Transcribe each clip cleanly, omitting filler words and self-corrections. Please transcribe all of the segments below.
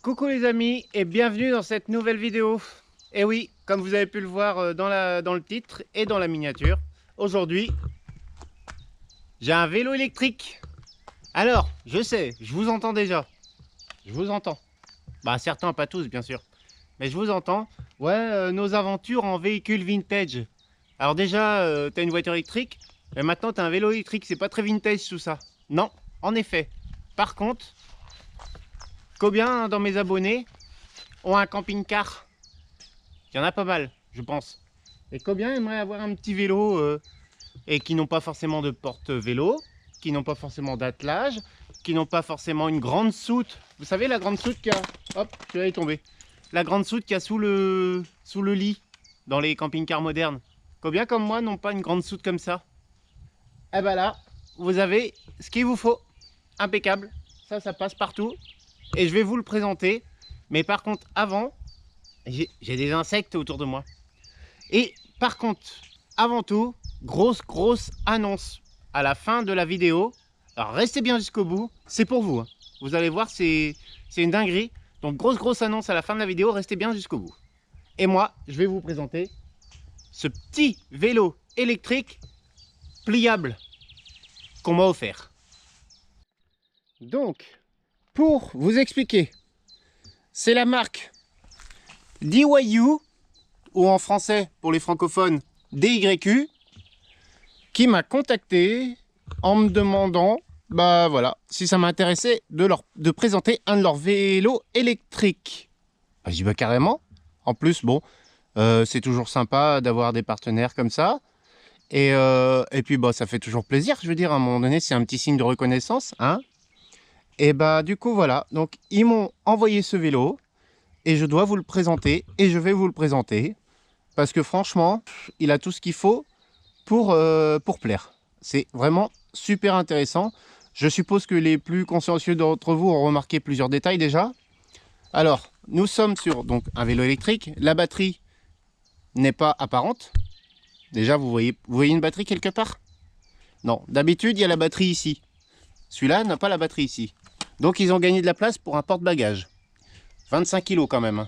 Coucou les amis et bienvenue dans cette nouvelle vidéo. Et oui, comme vous avez pu le voir dans le titre et dans la miniature, aujourd'hui j'ai un vélo électrique. Alors, je sais, je vous entends déjà. Je vous entends. Bah certains, pas tous bien sûr. Mais je vous entends. Ouais, nos aventures en véhicule vintage. Alors déjà, t'as une voiture électrique, et maintenant t'as un vélo électrique. C'est pas très vintage tout ça. Non, en effet. Par contre, combien dans mes abonnés ont un camping-car? Il y en a pas mal, je pense. Et combien aimeraient avoir un petit vélo et qui n'ont pas forcément de porte-vélo, qui n'ont pas forcément d'attelage, qui n'ont pas forcément une grande soute. Vous savez la grande soute qu'il y a... Hop, celui-là est tombé. La grande soute qu'il y a sous le lit dans les camping-cars modernes. Combien comme moi n'ont pas une grande soute comme ça? Eh ben là, vous avez ce qu'il vous faut. Impeccable. Ça passe partout. Et je vais vous le présenter. Mais par contre, avant, j'ai des insectes autour de moi. Et par contre, avant tout, grosse annonce à la fin de la vidéo. Alors restez bien jusqu'au bout, c'est pour vous. Vous allez voir, c'est une dinguerie. Donc grosse annonce à la fin de la vidéo, restez bien jusqu'au bout. Et moi, je vais vous présenter ce petit vélo électrique pliable qu'on m'a offert. Donc, pour vous expliquer, c'est la marque DYU, ou en français pour les francophones DYU, qui m'a contacté en me demandant bah voilà, si ça m'intéressait de présenter un de leurs vélos électriques. Bah, je dis bah carrément. En plus, bon, c'est toujours sympa d'avoir des partenaires comme ça. Et puis bah ça fait toujours plaisir, je veux dire, à un moment donné, c'est un petit signe de reconnaissance, hein. Et bah du coup voilà, donc ils m'ont envoyé ce vélo et je dois vous le présenter et je vais vous le présenter. Parce que franchement, il a tout ce qu'il faut pour plaire. C'est vraiment super intéressant. Je suppose que les plus consciencieux d'entre vous ont remarqué plusieurs détails déjà. Alors, nous sommes sur donc, un vélo électrique. La batterie n'est pas apparente. Déjà, vous voyez une batterie quelque part? Non, d'habitude, il y a la batterie ici. Celui-là n'a pas la batterie ici. Donc, ils ont gagné de la place pour un porte-bagages. 25 kg quand même.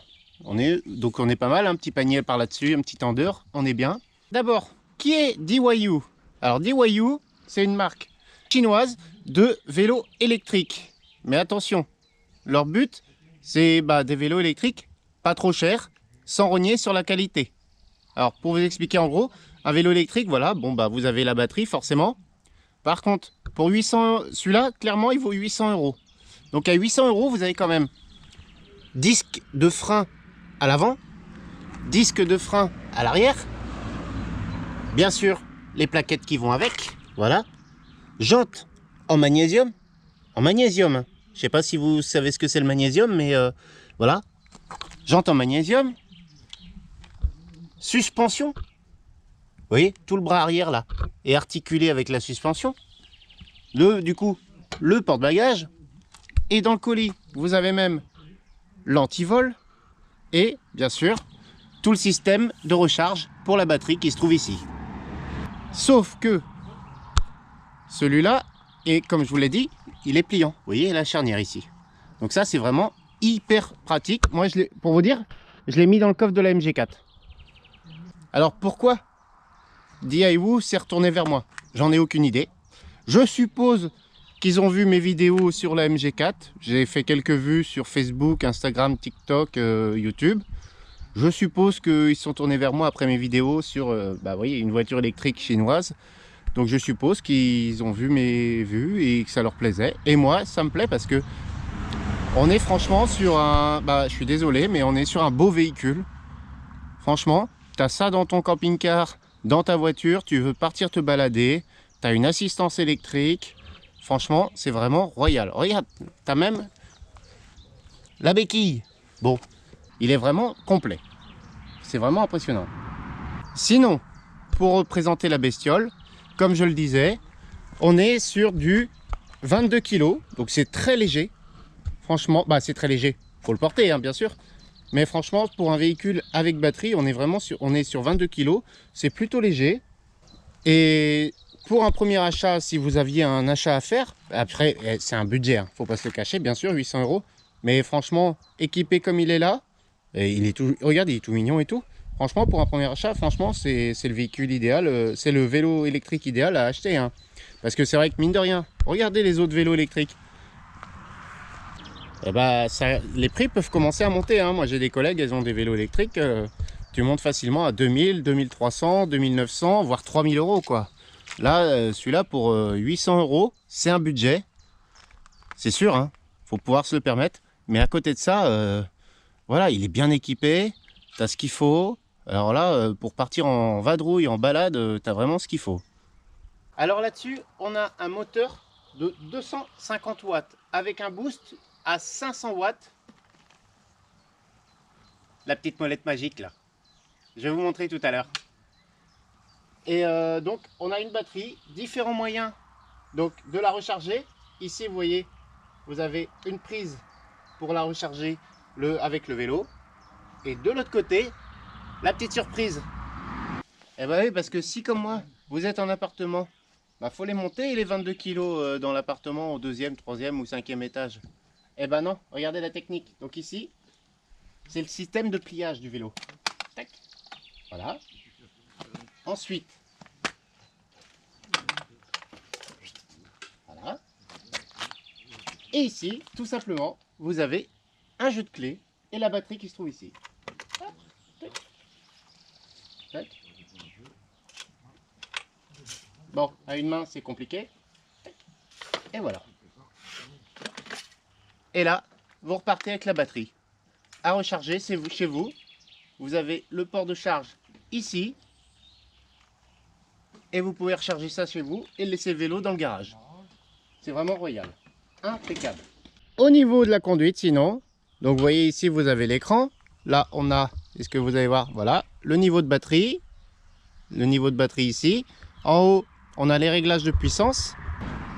Donc on est pas mal, un petit panier par là-dessus, un petit tendeur, on est bien. D'abord, qui est DYU? Alors DYU, c'est une marque chinoise de vélos électriques. Mais attention, leur but, c'est des vélos électriques pas trop chers, sans rogner sur la qualité. Alors pour vous expliquer en gros, un vélo électrique, voilà, bon vous avez la batterie forcément. Par contre, pour 800, celui-là, clairement, il vaut 800 €. Donc à 800 €, vous avez quand même disque de frein à l'avant, disque de frein à l'arrière, bien sûr les plaquettes qui vont avec, voilà, jantes en magnésium, je sais pas si vous savez ce que c'est le magnésium, mais voilà, jantes en magnésium, suspension, vous voyez, tout le bras arrière là est articulé avec la suspension, du coup le porte-bagages, et dans le colis vous avez même l'antivol, et bien sûr tout le système de recharge pour la batterie qui se trouve ici. Sauf que celui-là, et comme je vous l'ai dit, il est pliant. Vous voyez la charnière ici. Donc ça c'est vraiment hyper pratique. Moi pour vous dire, je l'ai mis dans le coffre de la MG4. Alors pourquoi DIY s'est retourné vers moi? J'en ai aucune idée. Je suppose qu'ils ont vu mes vidéos sur la MG4. J'ai fait quelques vues sur Facebook, Instagram, TikTok, YouTube. Je suppose qu'ils se sont tournés vers moi après mes vidéos sur vous voyez, une voiture électrique chinoise. Donc je suppose qu'ils ont vu mes vues et que ça leur plaisait. Et moi, ça me plaît parce que on est franchement sur un... je suis désolé, mais on est sur un beau véhicule. Franchement, tu as ça dans ton camping-car, dans ta voiture, tu veux partir te balader, tu as une assistance électrique. Franchement, c'est vraiment royal. Regarde, tu as même la béquille. Bon, il est vraiment complet. C'est vraiment impressionnant. Sinon, pour représenter la bestiole, comme je le disais, on est sur du 22 kg. Donc c'est très léger. Franchement, c'est très léger. Faut le porter, hein, bien sûr. Mais franchement, pour un véhicule avec batterie, on est sur 22 kg. C'est plutôt léger. Et pour un premier achat, si vous aviez un achat à faire, après, c'est un budget. Hein, faut pas se le cacher, bien sûr, 800 €. Mais franchement, équipé comme il est là, et il est tout, regarde, il est tout mignon et tout. Franchement, pour un premier achat, franchement, c'est le véhicule idéal, c'est le vélo électrique idéal à acheter. Hein. Parce que c'est vrai que mine de rien, regardez les autres vélos électriques. Et bah, les prix peuvent commencer à monter. Hein. Moi, j'ai des collègues, elles ont des vélos électriques. Tu montes facilement à 2000, 2300, 2900, voire 3000 euros, quoi. Là, celui-là, pour 800 euros, c'est un budget. C'est sûr, hein. Faut pouvoir se le permettre. Mais à côté de ça, voilà, il est bien équipé. Tu as ce qu'il faut. Alors là, pour partir en vadrouille, en balade, tu as vraiment ce qu'il faut. Alors là-dessus, on a un moteur de 250 watts avec un boost à 500 watts. La petite molette magique là. Je vais vous montrer tout à l'heure. Et donc, on a une batterie, différents moyens donc, de la recharger. Ici, vous voyez, vous avez une prise pour la recharger avec le vélo. Et de l'autre côté, la petite surprise. Et bah oui, parce que si comme moi, vous êtes en appartement, bah faut les monter les 22 kg dans l'appartement au 2e, 3e ou 5e étage. Et ben non, regardez la technique. Donc ici, c'est le système de pliage du vélo. Tac. Voilà. Ensuite, voilà. Et ici, tout simplement, vous avez un jeu de clés et la batterie qui se trouve ici. Tac. Bon, à une main, c'est compliqué. Et voilà. Et là, vous repartez avec la batterie. À recharger, c'est chez vous. Vous avez le port de charge ici. Et vous pouvez recharger ça chez vous et laisser le vélo dans le garage. C'est vraiment royal. Impeccable. Au niveau de la conduite, sinon, donc vous voyez ici, vous avez l'écran. Là, on a, est-ce que vous allez voir, voilà, le niveau de batterie. Le niveau de batterie ici. En haut, on a les réglages de puissance.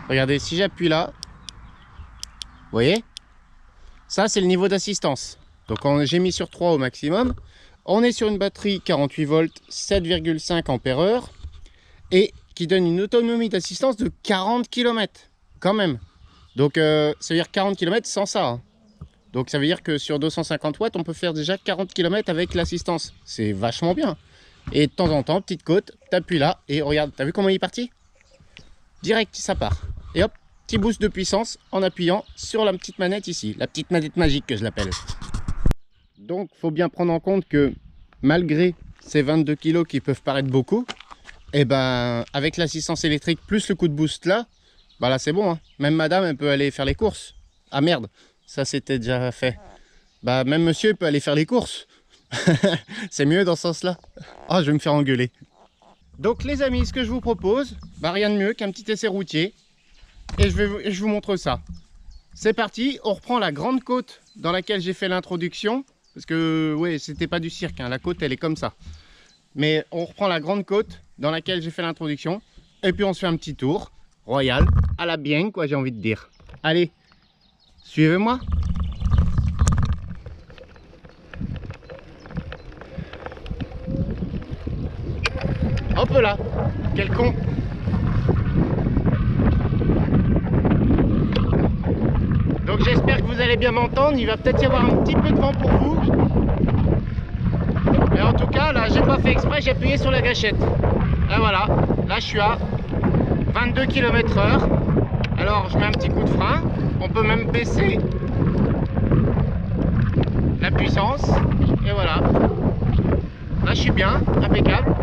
Regardez, si j'appuie là, vous voyez, ça c'est le niveau d'assistance. Donc j'ai mis sur 3 au maximum. On est sur une batterie 48 volts, 7,5 ampères-heure et qui donne une autonomie d'assistance de 40 km quand même. Donc ça veut dire 40 km sans ça. Hein. Donc ça veut dire que sur 250 watts, on peut faire déjà 40 km avec l'assistance. C'est vachement bien. Et de temps en temps, petite côte, t'appuies là et regarde, t'as vu comment il est parti? Direct, ça part. Et hop, petit boost de puissance en appuyant sur la petite manette ici. La petite manette magique que je l'appelle. Donc, il faut bien prendre en compte que malgré ces 22 kg qui peuvent paraître beaucoup, et ben avec l'assistance électrique plus le coup de boost là, bah là c'est bon. Hein. Même madame, elle peut aller faire les courses. Ah merde, ça c'était déjà fait. Bah même monsieur peut aller faire les courses. C'est mieux dans ce sens-là. Ah, je vais me faire engueuler. Donc les amis, ce que je vous propose, bah rien de mieux qu'un petit essai routier. Et je vous montre ça. C'est parti, on reprend la grande côte dans laquelle j'ai fait l'introduction. Parce que, ouais, c'était pas du cirque, hein. La côte, elle est comme ça. Mais on reprend la grande côte dans laquelle j'ai fait l'introduction. Et puis on se fait un petit tour royal, à la bien, quoi, j'ai envie de dire. Allez, suivez-moi. Hop là, quel con. Donc j'espère que vous allez bien m'entendre. Il va peut-être y avoir un petit peu de vent pour vous. Mais en tout cas, là, j'ai pas fait exprès, j'ai appuyé sur la gâchette. Et voilà, là je suis à 22 km/h. Alors je mets un petit coup de frein. On peut même baisser la puissance. Et voilà. Là je suis bien, impeccable.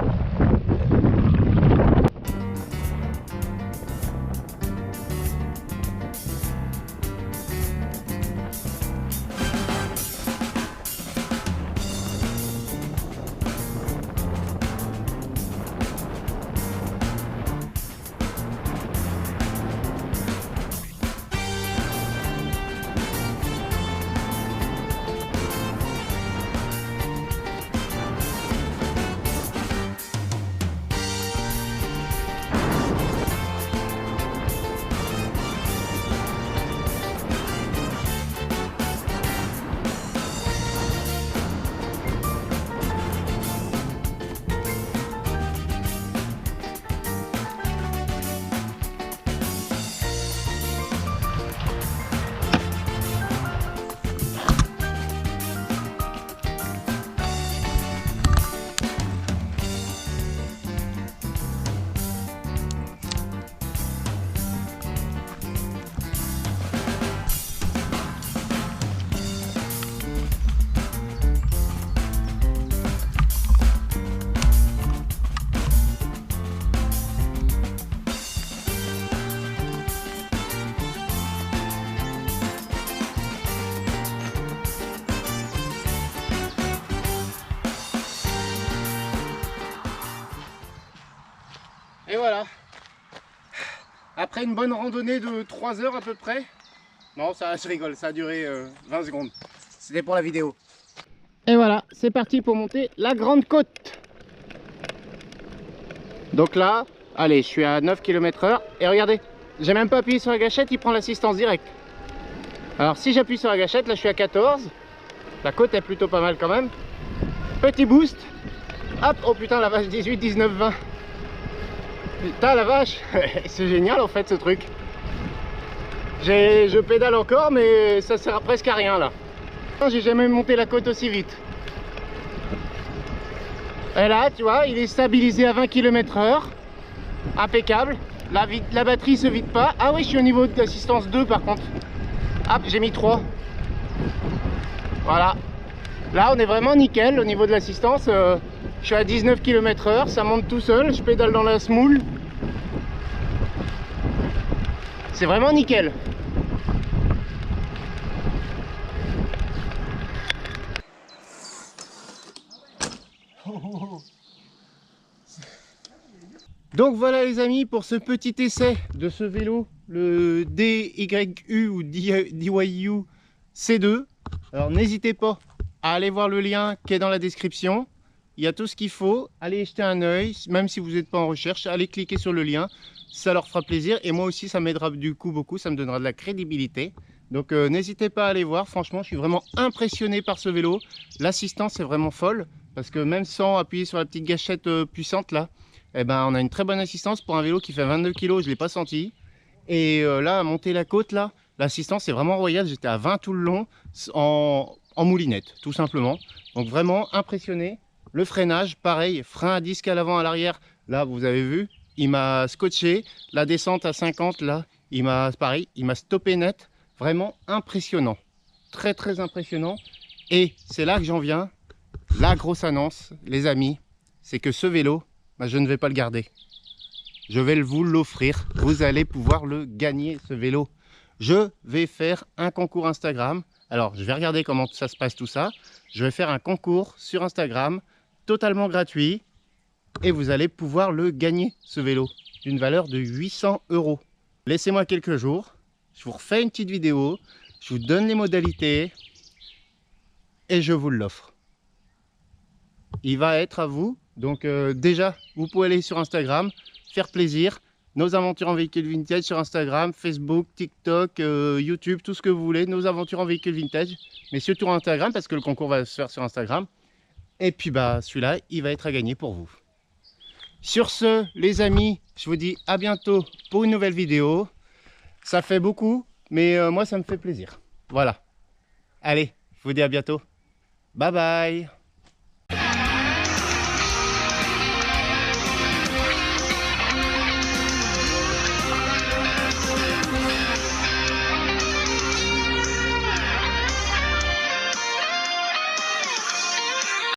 voilà. Après une bonne randonnée de 3 heures à peu près. Non, ça, je rigole, ça a duré 20 secondes. C'était pour la vidéo. Et voilà, c'est parti pour monter la Grande Côte. Donc là, allez, je suis à 9 km/h. Et regardez, j'ai même pas appuyé sur la gâchette, il prend l'assistance directe. Alors si j'appuie sur la gâchette, là je suis à 14. La côte est plutôt pas mal quand même. Petit boost. Hop, oh putain la vache, 18, 19, 20. Putain la vache, c'est génial en fait ce truc. Je pédale encore mais ça sert presque à rien là. J'ai jamais monté la côte aussi vite. Et là tu vois, il est stabilisé à 20 km/h. Impeccable. La batterie se vide pas. Ah oui, je suis au niveau d'assistance 2 par contre. Hop, j'ai mis 3. Voilà. Là on est vraiment nickel au niveau de l'assistance. Je suis à 19 km/h, ça monte tout seul, je pédale dans la semoule. C'est vraiment nickel. Donc voilà les amis pour ce petit essai de ce vélo, le DYU ou DYU C2. Alors n'hésitez pas à aller voir le lien qui est dans la description. Il y a tout ce qu'il faut, allez jeter un œil, même si vous n'êtes pas en recherche, allez cliquer sur le lien, ça leur fera plaisir et moi aussi ça m'aidera du coup beaucoup, ça me donnera de la crédibilité. Donc n'hésitez pas à aller voir, franchement je suis vraiment impressionné par ce vélo, l'assistance est vraiment folle, parce que même sans appuyer sur la petite gâchette puissante là, eh ben, on a une très bonne assistance pour un vélo qui fait 22 kg, je ne l'ai pas senti. Et là, à monter la côte là, l'assistance est vraiment royale, j'étais à 20 tout le long en moulinette tout simplement. Donc vraiment impressionné. Le freinage, pareil, frein à disque à l'avant, à l'arrière, là vous avez vu, il m'a scotché. La descente à 50, là, il m'a stoppé net. Vraiment impressionnant, très très impressionnant. Et c'est là que j'en viens, la grosse annonce, les amis, c'est que ce vélo, bah, je ne vais pas le garder. Je vais vous l'offrir, vous allez pouvoir le gagner ce vélo. Je vais faire un concours Instagram. Alors je vais regarder comment ça se passe tout ça. Je vais faire un concours sur Instagram, totalement gratuit et vous allez pouvoir le gagner ce vélo d'une valeur de 800 €. Laissez-moi quelques jours, je vous refais une petite vidéo, je vous donne les modalités et je vous l'offre. Il va être à vous, donc déjà vous pouvez aller sur Instagram, faire plaisir, Nos Aventures en Véhicule Vintage sur Instagram, Facebook, TikTok, YouTube, tout ce que vous voulez, Nos Aventures en Véhicule Vintage, mais surtout Instagram parce que le concours va se faire sur Instagram. Et puis bah celui-là, il va être à gagner pour vous. Sur ce, les amis, je vous dis à bientôt pour une nouvelle vidéo. Ça fait beaucoup, mais moi ça me fait plaisir. Voilà. Allez, je vous dis à bientôt. Bye bye.